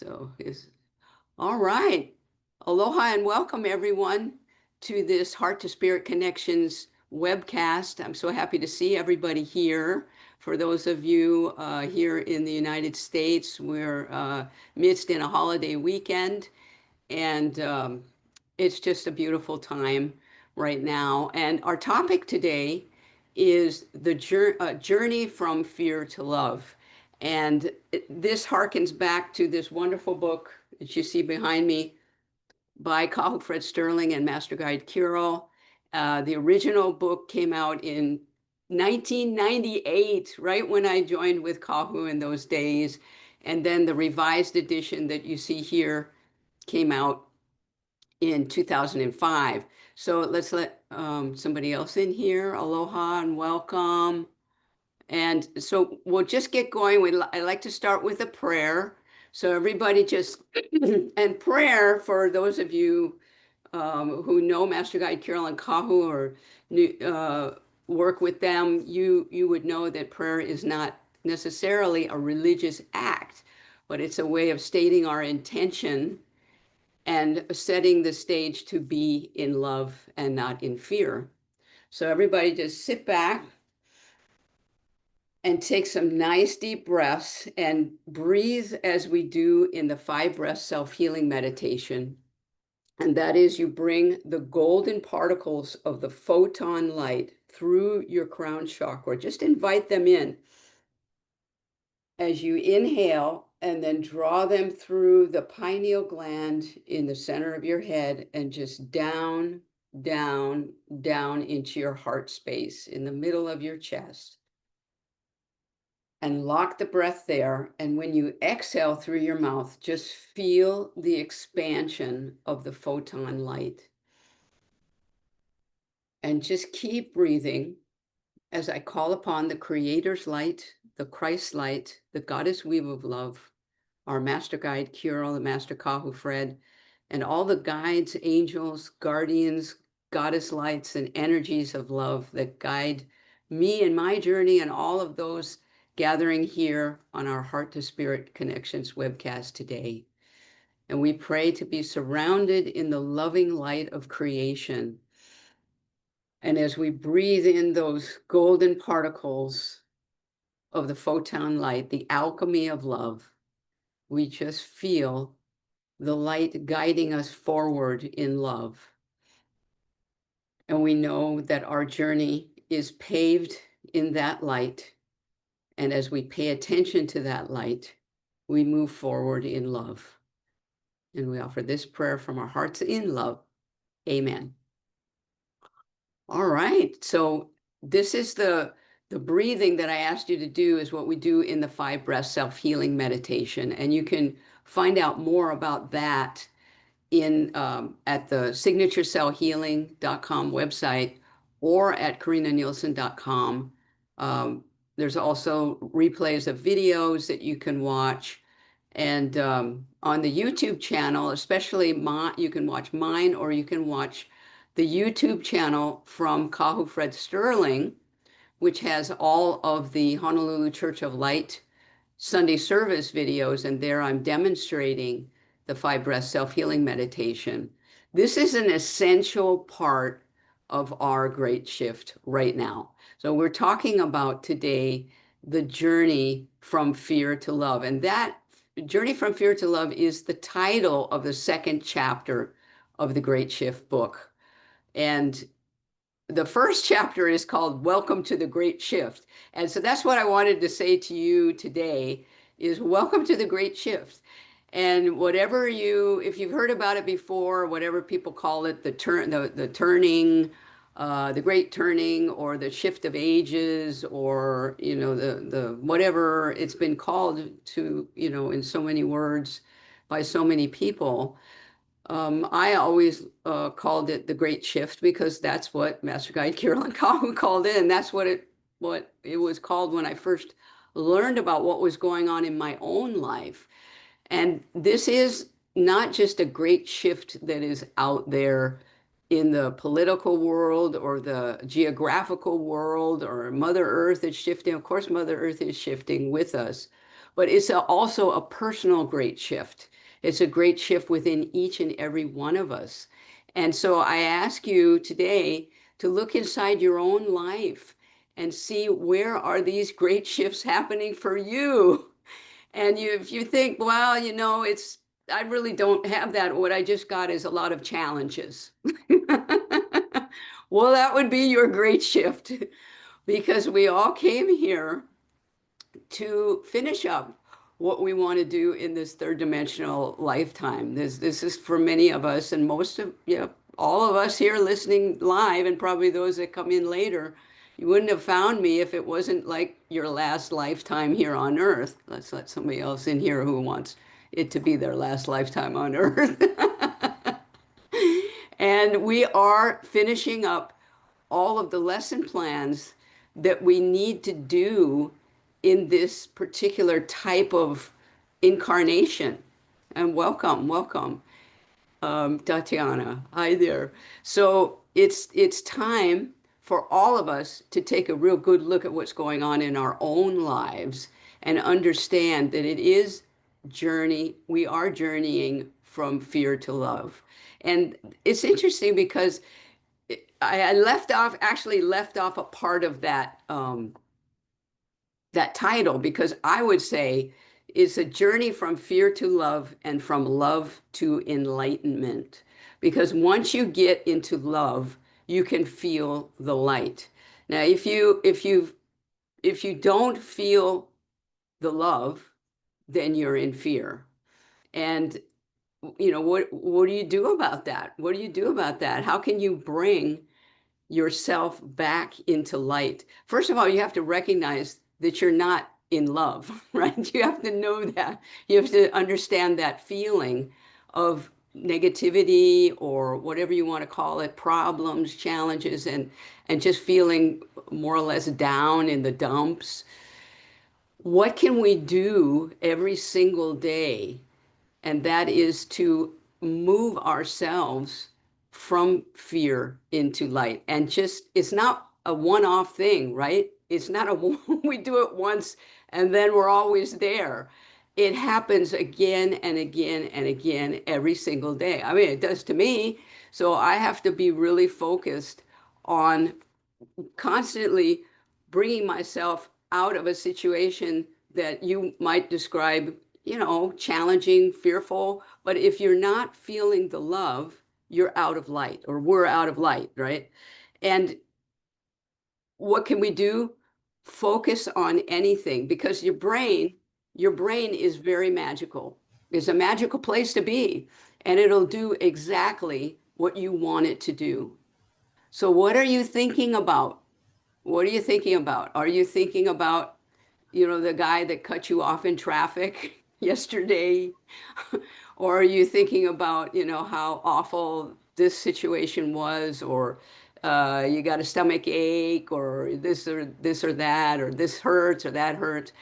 So is all right. Aloha and welcome everyone to this Heart to Spirit Connections webcast. I'm so happy to see everybody here. For those of you here in the United States, we're midst in a holiday weekend, and it's just a beautiful time right now. And our topic today is the journey from fear to love. And this harkens back to this wonderful book that you see behind me by Kahu Fred Sterling and Master Guide Kirill. The original book came out in 1998, right when I joined with Kahu in those days. And then the revised edition that you see here came out in 2005. So let's let somebody else in here. Aloha and welcome. And so we'll just get going. I like to start with a prayer. So everybody just, and prayer for those of you who know Master Guide Kirill and Kahu or work with them, you would know that prayer is not necessarily a religious act, but it's a way of stating our intention and setting the stage to be in love and not in fear. So everybody just sit back and take some nice deep breaths and breathe as we do in the 5-breath self-healing meditation. And that is, you bring the golden particles of the photon light through your crown chakra. Just invite them in as you inhale, and then draw them through the pineal gland in the center of your head and just down, down, down into your heart space in the middle of your chest. And lock the breath there. And when you exhale through your mouth, just feel the expansion of the photon light. And just keep breathing as I call upon the Creator's light, the Christ light, the Goddess Weave of Love, our Master Guide Kirill, the Master Kahu Fred, and all the guides, angels, guardians, goddess lights, and energies of love that guide me in my journey, and all of those gathering here on our Heart to Spirit Connections webcast today. And we pray to be surrounded in the loving light of creation. And as we breathe in those golden particles of the photon light, the alchemy of love, we just feel the light guiding us forward in love. And we know that our journey is paved in that light. And as we pay attention to that light, we move forward in love. And we offer this prayer from our hearts in love. Amen. All right. So this is the breathing that I asked you to do is what we do in the 5-breath self-healing meditation. And you can find out more about that in at the signaturecellhealing.com website or at KarinnaNielsen.com. There's also replays of videos that you can watch. And on the YouTube channel, especially you can watch mine, or you can watch the YouTube channel from Kahu Fred Sterling, which has all of the Honolulu Church of Light Sunday service videos. And there I'm demonstrating the 5-breath self-healing meditation. This is an essential part of our great shift right now. So we're talking about today the journey from fear to love. And that journey from fear to love is the title of the 2nd chapter of the Great Shift book. And the first chapter is called Welcome to the Great Shift. And so that's what I wanted to say to you today is welcome to the Great Shift. And whatever if you've heard about it before, whatever people call it, the turning, the great turning, or the shift of ages, or, the whatever it's been called to, in so many words by so many people. I always called it the Great Shift because that's what Master Guide Kirill and Kahu called it, and that's what it was called when I first learned about what was going on in my own life. And this is not just a great shift that is out there in the political world or the geographical world, or Mother Earth is shifting. Of course, Mother Earth is shifting with us. but it's also a personal great shift. It's a great shift within each and every one of us. And so I ask you today to look inside your own life and see where are these great shifts happening for you. And if you think, well, I really don't have that. What I just got is a lot of challenges. Well, that would be your great shift because we all came here to finish up what we want to do in this third dimensional lifetime. This is for many of us, and most of all of us here listening live, and probably those that come in later. You wouldn't have found me if it wasn't like your last lifetime here on Earth. Let's let somebody else in here who wants it to be their last lifetime on Earth. And we are finishing up all of the lesson plans that we need to do in this particular type of incarnation. And welcome, welcome, Tatiana. Hi there. So it's time for all of us to take a real good look at what's going on in our own lives and understand that it is journey. We are journeying from fear to love. And it's interesting because I actually left off a part of that title because I would say it's a journey from fear to love and from love to enlightenment. Because once you get into love, you can feel the light. Now, if you don't feel the love, then you're in fear. And what do you do about that? What do you do about that? How can you bring yourself back into light? First of all, you have to recognize that you're not in love, right? You have to know that. You have to understand that feeling of negativity or whatever you want to call it, problems, challenges, and just feeling more or less down in the dumps. What can we do every single day? And that is to move ourselves from fear into light. And just, it's not a one-off thing, right? It's not we do it once and then we're always there. It happens again and again and again every single day. I mean, it does to me. So I have to be really focused on constantly bringing myself out of a situation that you might describe, challenging, fearful. But if you're not feeling the love, you're out of light, or we're out of light, right? And what can we do? Focus on anything because your brain is very magical. It's a magical place to be, and it'll do exactly what you want it to do. So what are you thinking about? What are you thinking about? Are you thinking about, the guy that cut you off in traffic yesterday? Or are you thinking about, how awful this situation was, or you got a stomach ache, or this or that, or this hurts or that hurts?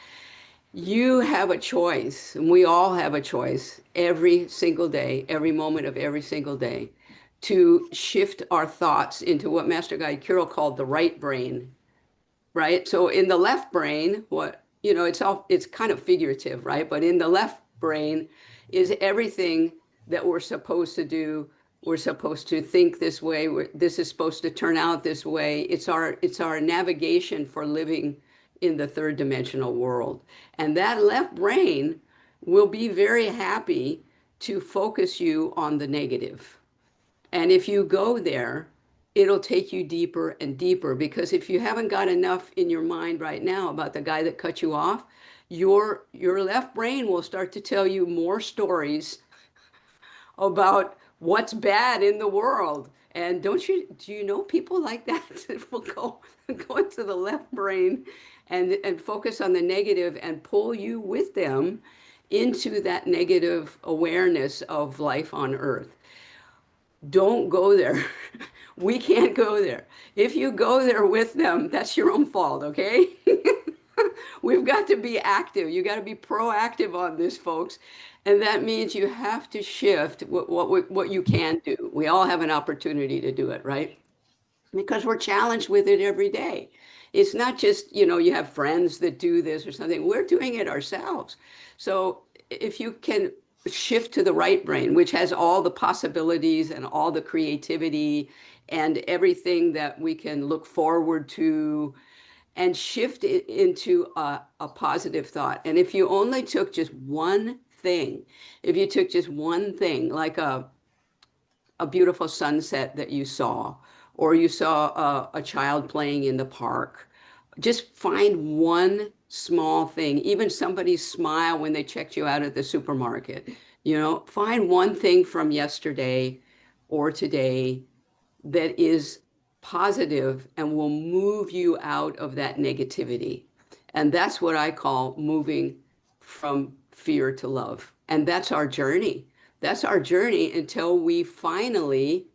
You have a choice, and we all have a choice every single day, every moment of every single day, to shift our thoughts into what Master Guide Kirill called the right brain, right? So in the left brain, it's kind of figurative, right? But in the left brain is everything that we're supposed to do. We're supposed to think this way. This is supposed to turn out this way. It's our navigation for living in the third dimensional world. And that left brain will be very happy to focus you on the negative. And if you go there, it'll take you deeper and deeper because if you haven't got enough in your mind right now about the guy that cut you off, your left brain will start to tell you more stories about what's bad in the world. And do you know people like that that will go into the left brain and focus on the negative and pull you with them into that negative awareness of life on Earth? Don't go there. We can't go there. If you go there with them, that's your own fault, okay? We've got to be active. You got to be proactive on this, folks. And that means you have to shift what you can do. We all have an opportunity to do it, right? because we're challenged with it every day. It's not just, you have friends that do this or something. We're doing it ourselves. So if you can shift to the right brain, which has all the possibilities and all the creativity and everything that we can look forward to, and shift it into a positive thought. And if you only took just one thing, if you took just one thing, like a beautiful sunset that you saw, or you saw a child playing in the park. Just find one small thing, even somebody's smile when they checked you out at the supermarket. Find one thing from yesterday or today that is positive and will move you out of that negativity. And that's what I call moving from fear to love. And that's our journey. That's our journey until we finally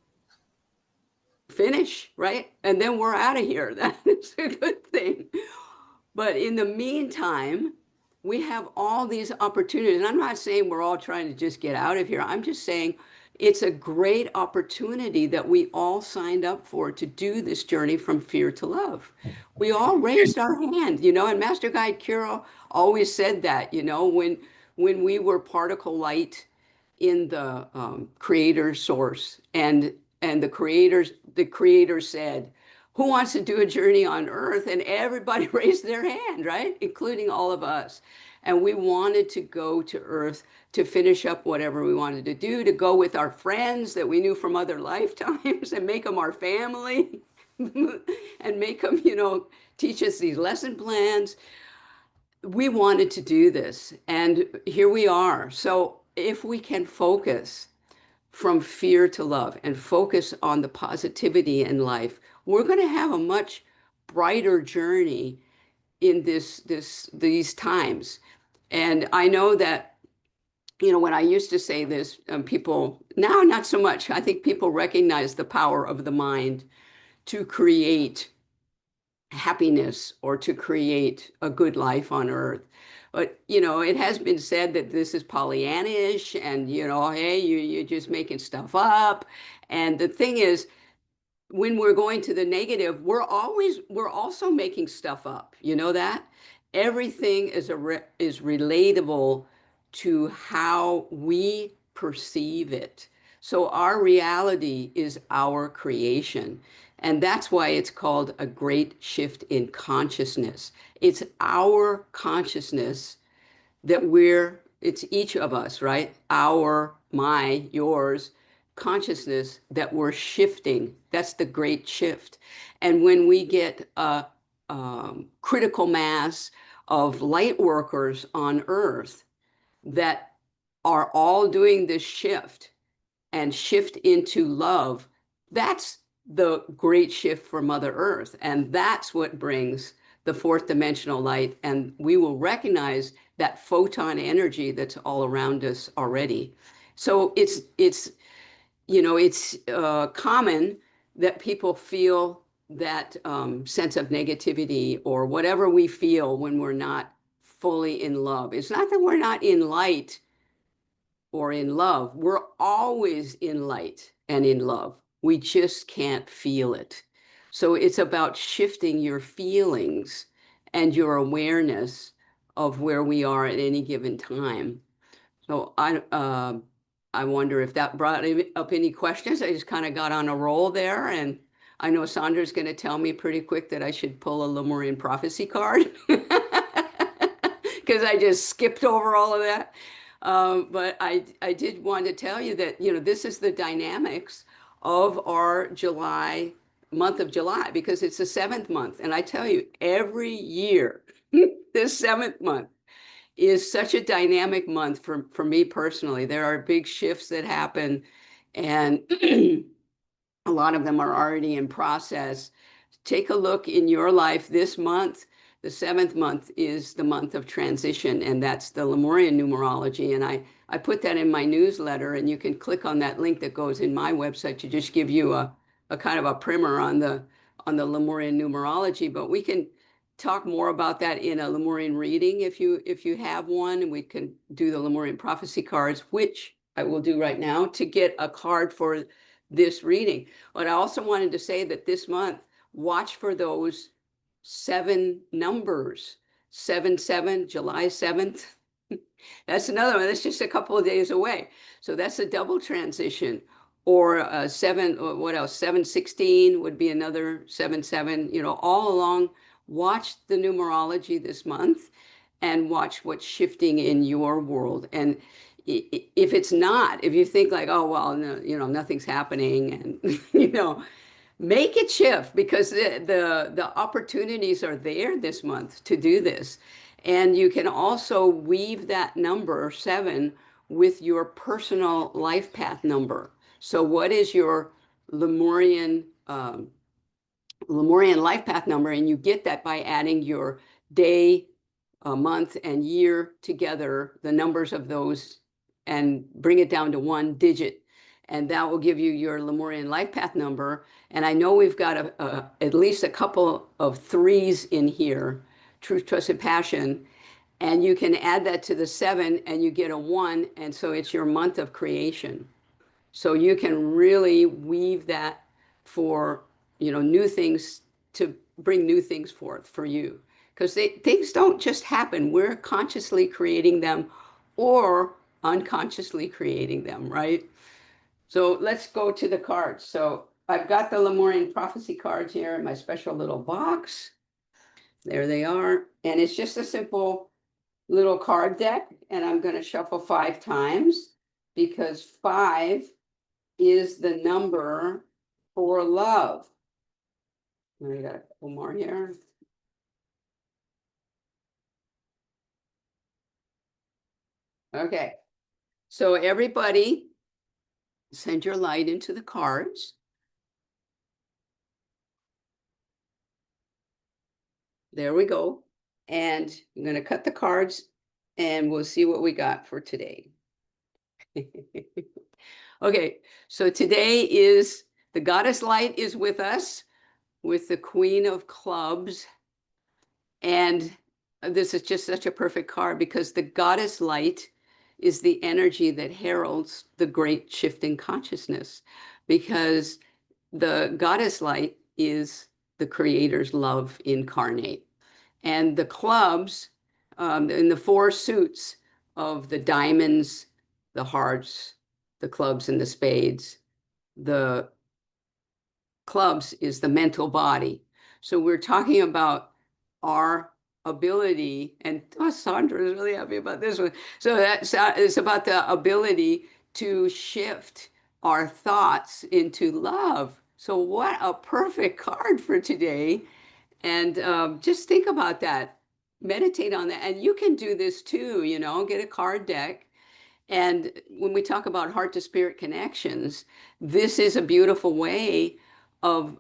finish, right? And then we're out of here. That is a good thing. But in the meantime, we have all these opportunities. And I'm not saying we're all trying to just get out of here. I'm just saying it's a great opportunity that we all signed up for, to do this journey from fear to love. We all raised our hand, and Master Guide Kiro always said that, when we were particle light in the creator source, and the creator said, who wants to do a journey on earth? And everybody raised their hand, right? Including all of us. And we wanted to go to earth to finish up whatever we wanted to do, to go with our friends that we knew from other lifetimes and make them our family and make them, teach us these lesson plans. We wanted to do this, and here we are. So if we can focus from fear to love and focus on the positivity in life, we're going to have a much brighter journey in these times. And I know that, when I used to say this, people now, not so much. I think people recognize the power of the mind to create happiness or to create a good life on earth. But, it has been said that this is Pollyannish and, hey, you're just making stuff up. And the thing is, when we're going to the negative, we're also making stuff up. You know that? Everything is relatable to how we perceive it. So our reality is our creation. And that's why it's called a great shift in consciousness. It's our consciousness that it's each of us, right? Yours consciousness that we're shifting. That's the great shift. And when we get a critical mass of light workers on earth that are all doing this shift and shift into love, that's the great shift for Mother Earth. And that's what brings the fourth dimensional light. And we will recognize that photon energy that's all around us already. So it's common that people feel that sense of negativity or whatever we feel when we're not fully in love. It's not that we're not in light or in love. We're always in light and in love. We just can't feel it. So it's about shifting your feelings and your awareness of where we are at any given time. So I wonder if that brought up any questions. I just kind of got on a roll there, and I know Sandra's going to tell me pretty quick that I should pull a Lemurian prophecy card because I just skipped over all of that. But I did want to tell you that, this is the dynamics of our month of July, because it's the 7th month. And I tell you, every year, this 7th month is such a dynamic month for me personally. There are big shifts that happen, and a lot of them are already in process. Take a look in your life this month. The 7th month is the month of transition, and that's the Lemurian numerology. And I put that in my newsletter, and you can click on that link that goes in my website to just give you a kind of a primer on the Lemurian numerology. But we can talk more about that in a Lemurian reading if you have one, and we can do the Lemurian prophecy cards, which I will do right now, to get a card for this reading. But I also wanted to say that this month, watch for those 7 numbers. 7/7, July 7th. That's another one. That's just a couple of days away. So that's a double transition. Or 7, what else? 7/16 would be another 7/7, all along. Watch the numerology this month and watch what's shifting in your world. And if it's not, if you think like, oh, well, no, nothing's happening, and, make it shift, because the opportunities are there this month to do this. And you can also weave that number 7 with your personal life path number. So what is your Lemurian life path number? And you get that by adding your day, month, and year together, the numbers of those, and bring it down to 1 digit. And that will give you your Lemurian life path number. And I know we've got at least a couple of 3s in here, truth, trust, and passion. And you can add that to the 7 and you get a 1. And so it's your month of creation. So you can really weave that for, new things, to bring new things forth for you. Because things don't just happen. We're consciously creating them or unconsciously creating them, right? So let's go to the cards. So I've got the Lemurian prophecy cards here in my special little box. There they are. And it's just a simple little card deck. And I'm going to shuffle 5 times, because 5 is the number for love. We got a couple more here. Okay. So everybody, send your light into the cards. There we go. And I'm going to cut the cards and we'll see what we got for today. Okay, so today is the goddess light is with us, with the Queen of Clubs. And this is just such a perfect card, because the goddess light is the energy that heralds the great shift in consciousness, because the goddess light is the creator's love incarnate. And the clubs, in the 4 suits of the diamonds, the hearts, the clubs, and the spades, the clubs is the mental body. So we're talking about our ability, and Sandra is really happy about this one. So it's about the ability to shift our thoughts into love. So what a perfect card for today. And just think about that. Meditate on that. And you can do this too, get a card deck. And when we talk about heart to spirit connections, this is a beautiful way of,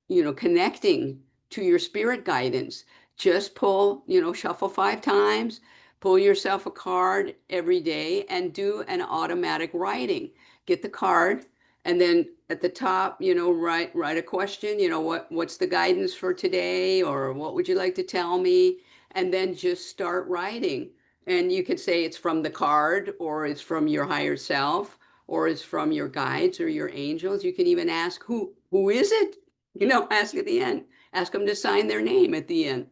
connecting to your spirit guidance. Just pull, shuffle 5 times, pull yourself a card every day, and do an automatic writing. Get the card, and then at the top, write a question, what's the guidance for today, or what would you like to tell me? And then just start writing. And you could say it's from the card, or it's from your higher self, or it's from your guides or your angels. You can even ask who is it? Ask at the end. Ask them to sign their name at the end.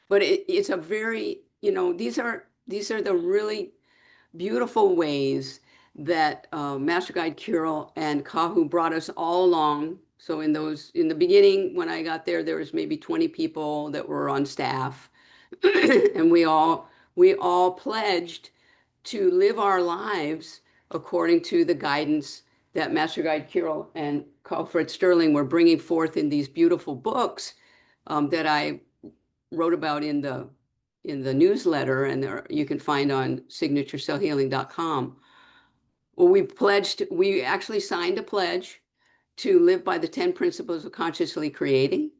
But it's a very, these are the really beautiful ways that Master Guide Kirill and Kahu brought us all along. So in the beginning, when I got there, there was maybe 20 people that were on staff, and we all pledged to live our lives according to the guidance that Master Guide Kirill and Carl Fred Sterling were bringing forth in these beautiful books that I wrote about in the newsletter, and you can find on signaturecellhealing.com. Well, we actually signed a pledge to live by the 10 principles of consciously creating,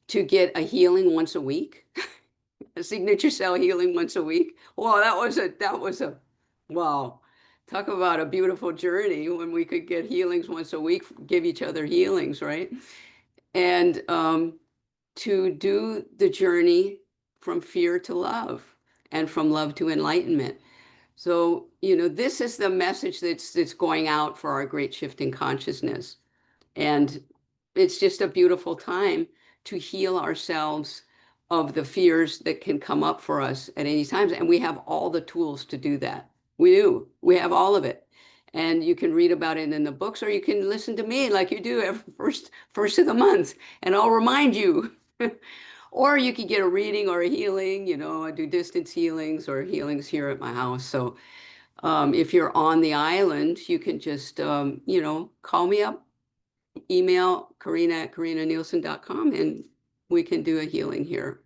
to get a healing once a week, a signature cell healing once a week. Wow, that was a wow. Talk about a beautiful journey when we could get healings once a week, give each other healings, right? And to do the journey from fear to love, and from love to enlightenment. So, you know, this is the message that's going out for our great shift in consciousness. And it's just a beautiful time to heal ourselves of the fears that can come up for us at any time. And we have all the tools to do that. We do. We have all of it. And you can read about it in the books, or you can listen to me like you do every first of the month, and I'll remind you. Or you could get a reading or a healing. You know, I do distance healings or healings here at my house. So if you're on the island, you can just, you know, call me up, email Karinna at KarinnaNielsen.com, and we can do a healing here.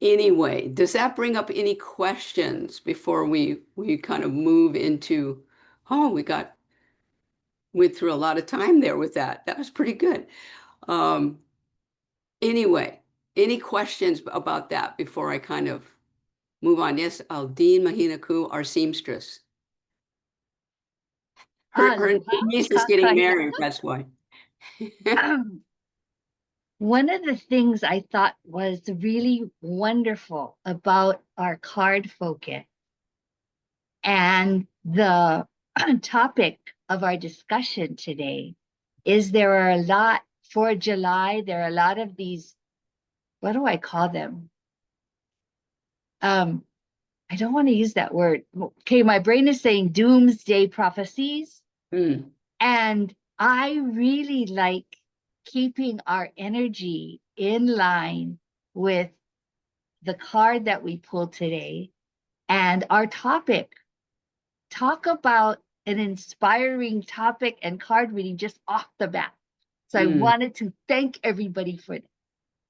Anyway, does that bring up any questions before we kind of move into, oh, went through a lot of time there with that. That was pretty good. Um, anyway, any questions about that before I kind of move on? Yes, Aldine Mahinaku, our seamstress. Her niece is getting married, that's why. One of the things I thought was really wonderful about our card focus and the topic of our discussion today is there are a lot for July, there are a lot of these, what do I call them? I don't want to use that word. Okay, my brain is saying doomsday prophecies. And I really like keeping our energy in line with the card that we pulled today and our topic. Talk about an inspiring topic and card reading just off the bat. So I wanted to thank everybody for that.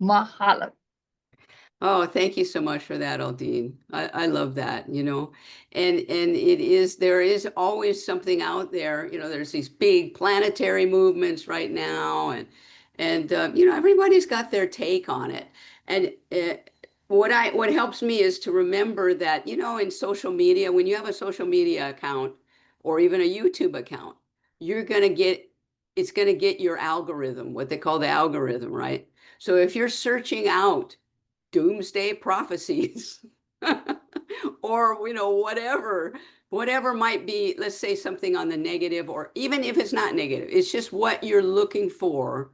Mahalo. Oh, thank you so much for that, Aldine. I love that, you know, and it is, there is always something out there, you know, there's these big planetary movements right now, and you know, everybody's got their take on it. And what helps me is to remember that, you know, in social media, when you have a social media account or even a YouTube account, you're going to get, it's going to get your algorithm, what they call the algorithm, right? So if you're searching out doomsday prophecies or, you know, whatever might be, let's say something on the negative, or even if it's not negative, it's just what you're looking for,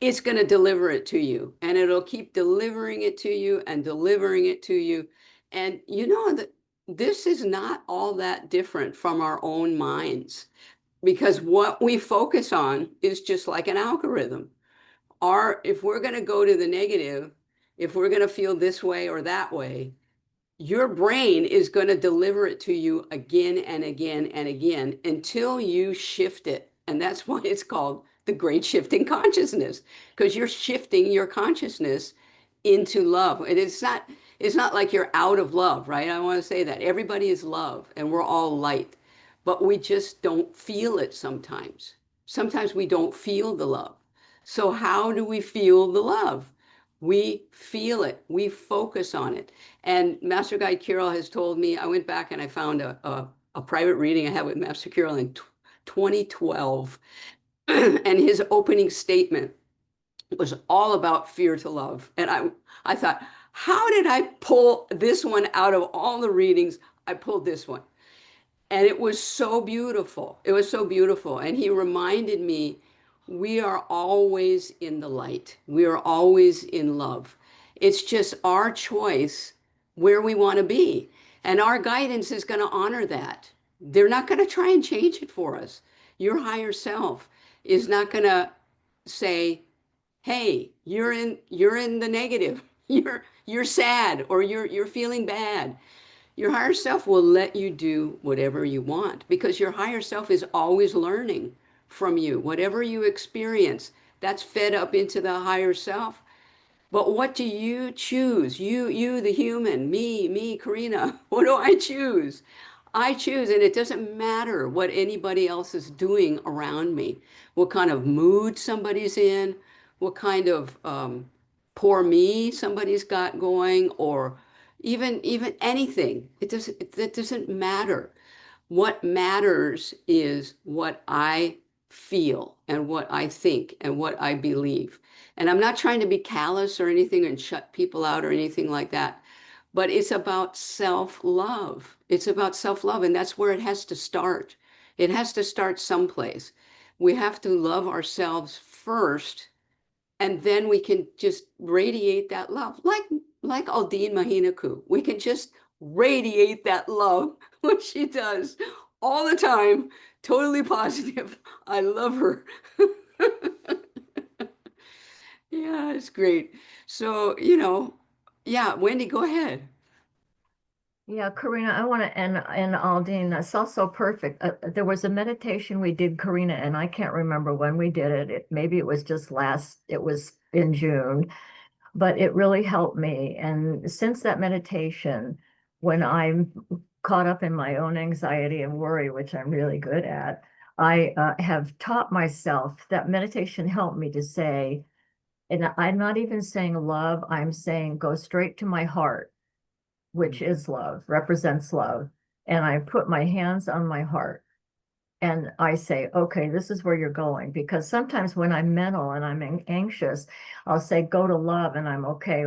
it's going to deliver it to you, and it'll keep delivering it to you and delivering it to you. And you know that this is not all that different from our own minds, because what we focus on is just like an algorithm. If we're going to go to the negative, if we're going to feel this way or that way, your brain is going to deliver it to you again and again and again until you shift it. And that's why it's called the great shifting consciousness, because you're shifting your consciousness into love. And it's not like you're out of love, right? I want to say that everybody is love and we're all light, but we just don't feel it sometimes. Sometimes we don't feel the love. So how do we feel the love? We feel it. We focus on it. And Master Guide Kirill has told me, I went back and I found a private reading I had with Master Kirill in 2012. And his opening statement was all about fear to love. And I thought, how did I pull this one out of all the readings? I pulled this one. And it was so beautiful. It was so beautiful. And he reminded me, we are always in the light. We are always in love. It's just our choice where we want to be. And our guidance is going to honor that. They're not going to try and change it for us. Your higher self is not going to say, hey, you're in the negative. You're sad, or you're feeling bad. Your higher self will let you do whatever you want, because your higher self is always learning from you. Whatever you experience, that's fed up into the higher self. But what do you choose? You, the human, me, Karinna. What do I choose? I choose, and it doesn't matter what anybody else is doing around me, what kind of mood somebody's in, what kind of poor me somebody's got going, or even anything. It doesn't matter. What matters is what I feel and what I think and what I believe. And I'm not trying to be callous or anything and shut people out or anything like that. but it's about self-love. It's about self-love, and that's where it has to start. It has to start someplace. We have to love ourselves first, and then we can just radiate that love. Like Aldine Mahinaku. We can just radiate that love, which she does all the time. Totally positive. I love her. Yeah, it's great. So, yeah, Wendy, go ahead. Yeah, Karinna, I want to end Aldine. That's also perfect. There was a meditation we did, Karinna, and I can't remember when we did it. Maybe it was it was in June, but it really helped me. And since that meditation, when I'm caught up in my own anxiety and worry, which I'm really good at, I have taught myself that meditation helped me to say, and I'm not even saying love, I'm saying go straight to my heart, which is love, represents love. And I put my hands on my heart and I say, okay, this is where you're going. Because sometimes when I'm mental and I'm anxious, I'll say, go to love, and I'm okay.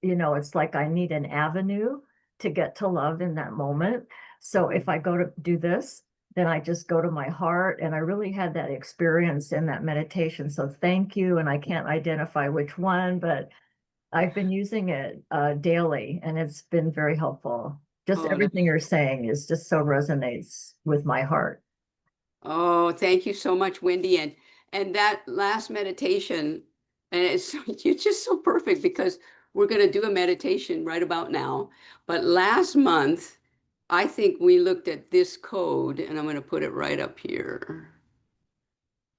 It's like I need an avenue to get to love in that moment. So if I go to do this, then I just go to my heart. And I really had that experience in that meditation. So thank you. And I can't identify which one, but I've been using it daily, and it's been very helpful. Just Oh, everything you're saying is just so resonates with my heart. oh, thank you so much, Wendy. And that last meditation, and it's just so perfect because we're going to do a meditation right about now. But last month, I think we looked at this code, and I'm going to put it right up here.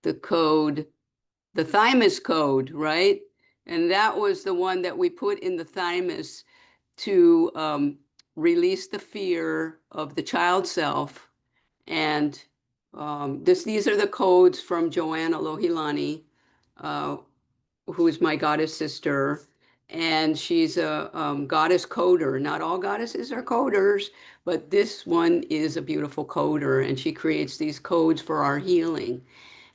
The code, the thymus code, right? And that was the one that we put in the thymus to release the fear of the child self. And these are the codes from Joanna Lohilani, uh, who is my goddess sister. And she's a goddess coder. Not all goddesses are coders, but this one is a beautiful coder. And she creates these codes for our healing.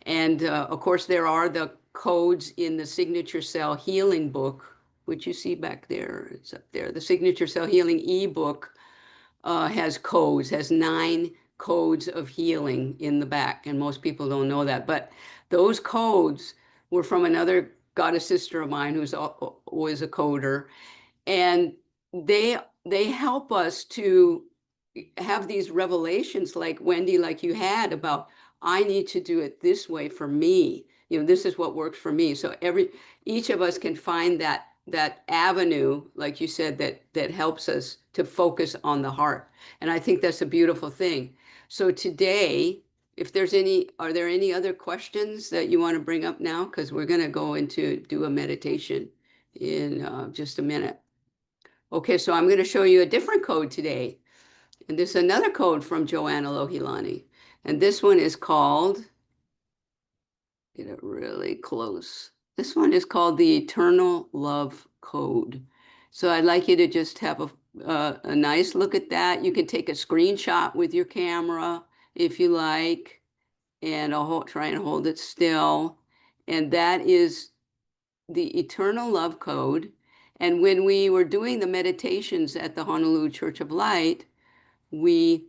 And of course, there are the codes in the Signature Cell Healing book, which you see back there. It's up there. The Signature Cell Healing ebook has codes, has 9 codes of healing in the back. And most people don't know that. But those codes were from another goddess sister of mine who's was a coder. And they help us to have these revelations like Wendy, like you had about, I need to do it this way for me. This is what works for me. So each of us can find that avenue, like you said, that helps us to focus on the heart. And I think that's a beautiful thing. So today, are there any other questions that you want to bring up now? Because we're going to go into do a meditation in just a minute. Okay, so I'm going to show you a different code today. And this is another code from Joanna Lohilani. And this one is called, get it really close. This one is called the Eternal Love Code. So I'd like you to just have a nice look at that. You can take a screenshot with your camera if you like, and I'll try and hold it still. And that is the Eternal Love Code. And when we were doing the meditations at the Honolulu Church of Light, we,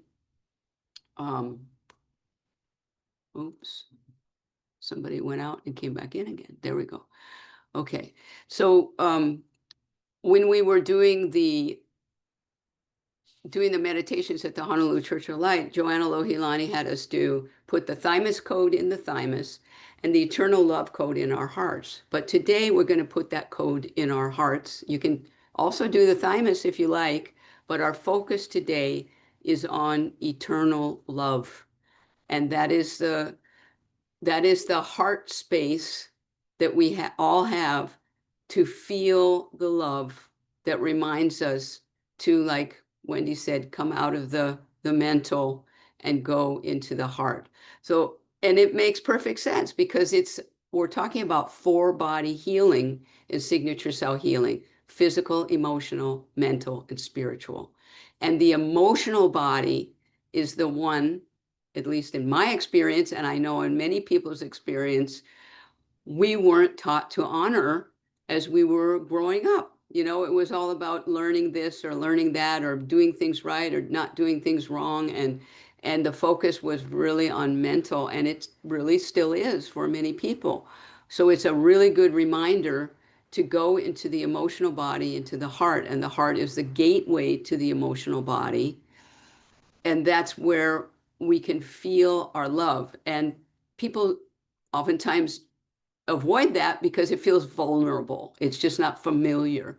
oops, somebody went out and came back in again. There we go. Okay. So when we were doing the meditations at the Honolulu Church of Light, Joanna Lohilani had us put the thymus code in the thymus and the eternal love code in our hearts. But today we're going to put that code in our hearts. You can also do the thymus if you like, but our focus today is on eternal love. And that is the heart space that we all have to feel the love that reminds us to, like Wendy said, come out of the mental and go into the heart. So, and it makes perfect sense because we're talking about 4-body healing in signature cell healing: physical, emotional, mental, and spiritual. And the emotional body is the one, at least in my experience, and I know in many people's experience, we weren't taught to honor as we were growing up. You know, it was all about learning this or learning that or doing things right or not doing things wrong. And the focus was really on mental, and it really still is for many people. So it's a really good reminder to go into the emotional body, into the heart, and the heart is the gateway to the emotional body. And that's where we can feel our love. And people oftentimes avoid that because it feels vulnerable. It's just not familiar.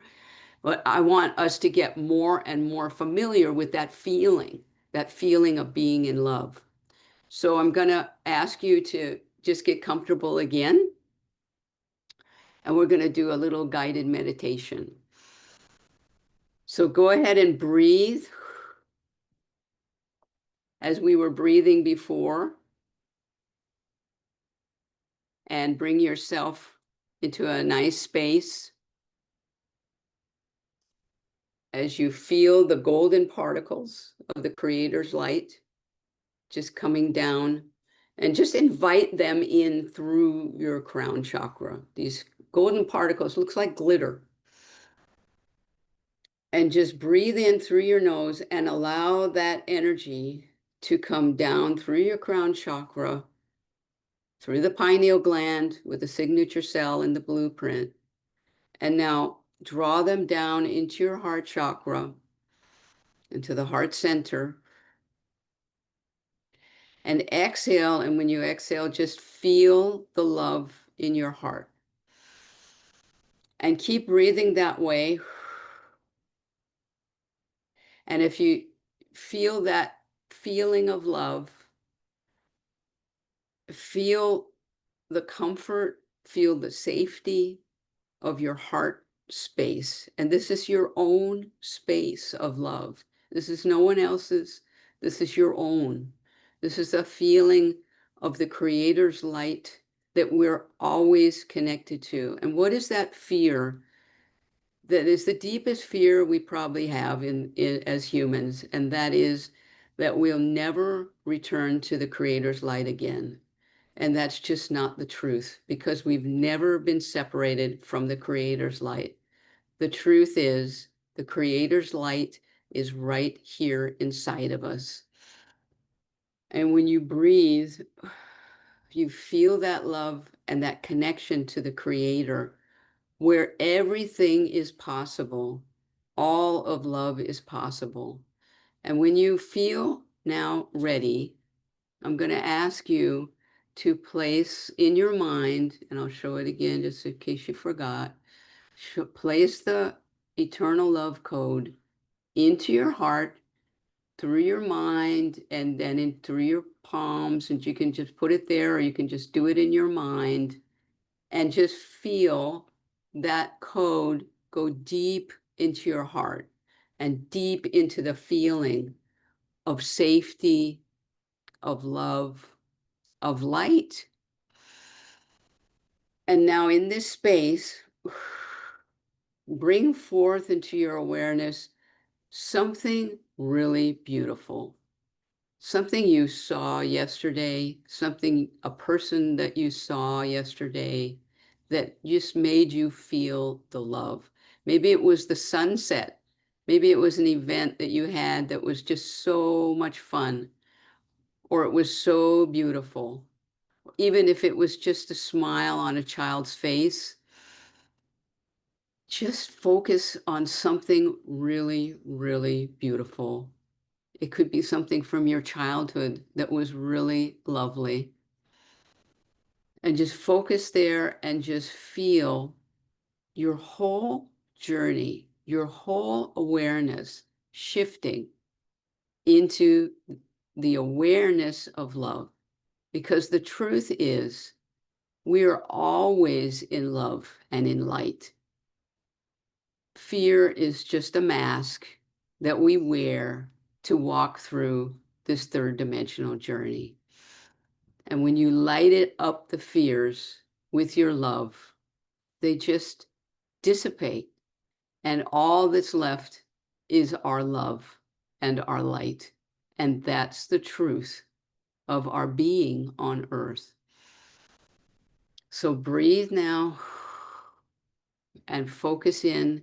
But I want us to get more and more familiar with that feeling of being in love. So I'm going to ask you to just get comfortable again. And we're going to do a little guided meditation. So go ahead and breathe as we were breathing before. And bring yourself into a nice space as you feel the golden particles of the Creator's light just coming down, and just invite them in through your crown chakra. These golden particles looks like glitter. And just breathe in through your nose and allow that energy to come down through your crown chakra, through the pineal gland with the signature cell in the blueprint. And now draw them down into your heart chakra, into the heart center. And exhale. And when you exhale, just feel the love in your heart. And keep breathing that way. And if you feel that feeling of love, feel the comfort, feel the safety of your heart space. And this is your own space of love. This is no one else's. This is your own. This is a feeling of the Creator's light that we're always connected to. And what is that fear? That is the deepest fear we probably have as humans, and that is that we'll never return to the Creator's light again. And that's just not the truth, because we've never been separated from the Creator's light. The truth is, the Creator's light is right here inside of us. And when you breathe, you feel that love and that connection to the Creator, where everything is possible. All of love is possible. And when you feel now ready, I'm going to ask you to place in your mind, and I'll show it again just in case you forgot, place the eternal love code into your heart, through your mind, and then in through your palms. And you can just put it there, or you can just do it in your mind, and just feel that code go deep into your heart and deep into the feeling of safety, of love, of light. And now in this space, bring forth into your awareness something really beautiful, something you saw yesterday, a person that you saw yesterday that just made you feel the love. Maybe it was the sunset. Maybe it was an event that you had that was just so much fun, or it was so beautiful. Even if it was just a smile on a child's face, just focus on something really, really beautiful. It could be something from your childhood that was really lovely. And just focus there and just feel your whole journey, your whole awareness shifting into the awareness of love. Because the truth is, we are always in love and in light. Fear is just a mask that we wear to walk through this third dimensional journey. And when you light it up, the fears with your love, they just dissipate. And all that's left is our love and our light. And that's the truth of our being on earth. So breathe now and focus in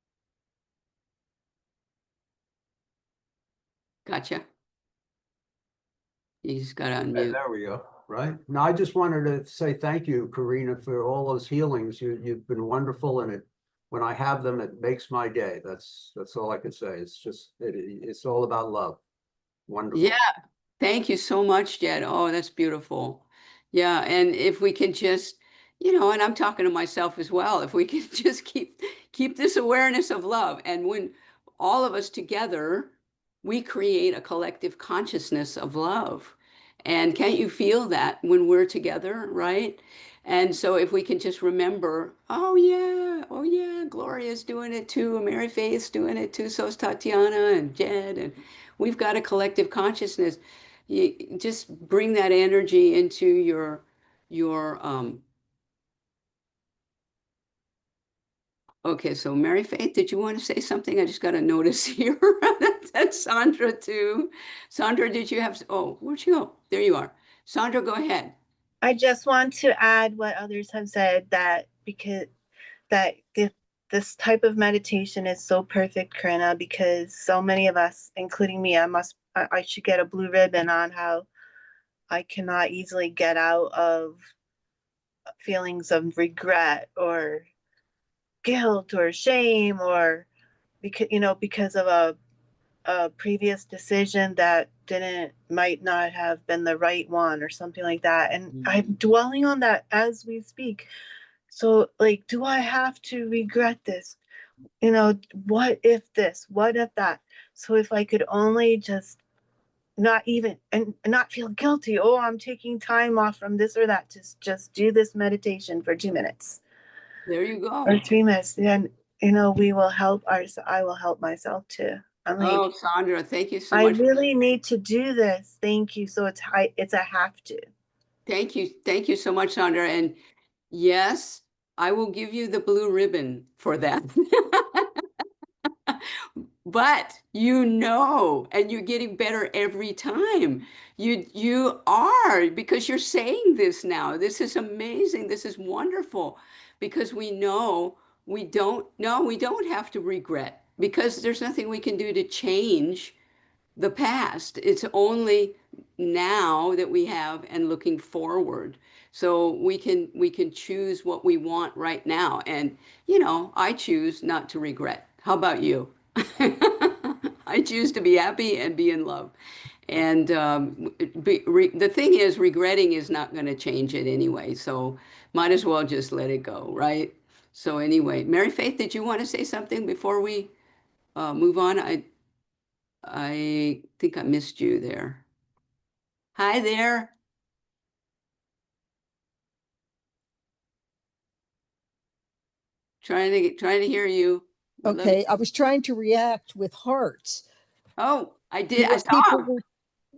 Gotcha. You just got to Yeah, unmute. there we go. Right. Now, I just wanted to say thank you, Karina, for all those healings. You've been wonderful, and when I have them, it makes my day. That's all I could say. It's just it's all about love. Wonderful. Yeah. Thank you so much, Jed. Oh, that's beautiful. Yeah. And if we can just, and I'm talking to myself as well, if we can just keep this awareness of love. And when all of us together, we create a collective consciousness of love. And can't you feel that when we're together, right? And so if we can just remember, oh yeah, Gloria's doing it too, Mary Faith's doing it too, so's Tatiana and Jed, and we've got a collective consciousness. You just bring that energy into your okay, so Mary Faith, did you want to say something? I just got a notice here. That's Sandra too. Sandra, did you have, oh, where'd you go? There you are. Sandra, go ahead. I just want to add what others have said, that because that this type of meditation is so perfect, Karinna, because so many of us, including me, I should get a blue ribbon on how I cannot easily get out of feelings of regret or guilt or shame, or because of a previous decision that might not have been the right one or something like that. And I'm dwelling on that as we speak. So, like, do I have to regret this? What if this? What if that? So if I could only just not even and not feel guilty, oh, I'm taking time off from this or that, just do this meditation for 2 minutes There you or go. 3 minutes, then we will help I will help myself too. I'm like, Oh, Sandra, thank you so I much. really need to do this. Thank you. So it's a have to. Thank you. Thank you so much, Sandra. And yes, I will give you the blue ribbon for that. But and you're getting better every time. You are, because you're saying this now. This is amazing. This is wonderful, because we don't have to regret, because there's nothing we can do to change the past. It's only now that we have, and looking forward. So we can choose what we want right now. And I choose not to regret. How about you? I choose to be happy and be in love. And the thing is, regretting is not going to change it anyway. So might as well just let it go, right? So anyway, Mary Faith, did you want to say something before we move on? I think I missed you there. Hi there. Trying to hear you. Okay, I was trying to react with hearts Oh, I to did. I what people saw. were.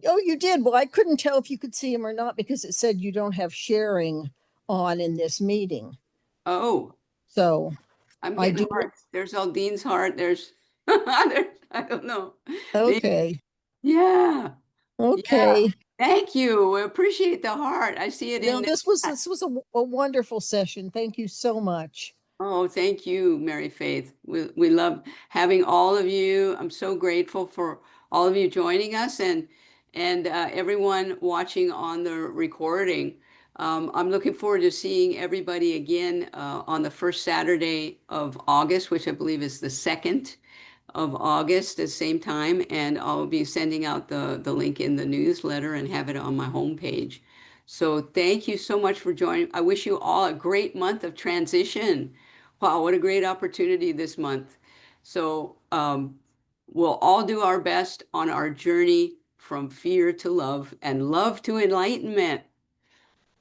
Oh, you did. Well, I couldn't tell if you could see them or not because it said you don't have sharing on in this meeting. Oh, So I'm I getting do. hearts. There's Aldine's heart. There's I don't know. Okay. Yeah. Yeah. Okay. Thank you. I appreciate the heart. I see it No, in the this was chat. a wonderful session. Thank you so much. Oh, thank you, Mary Faith. We love having all of you. I'm so grateful for all of you joining us, and everyone watching on the recording. I'm looking forward to seeing everybody again on the first Saturday of August, which I believe is the 2nd of August at the same time. And I'll be sending out the link in the newsletter and have it on my homepage. So thank you so much for joining. I wish you all a great month of transition. Wow, what a great opportunity this month. So we'll all do our best on our journey from fear to love and love to enlightenment.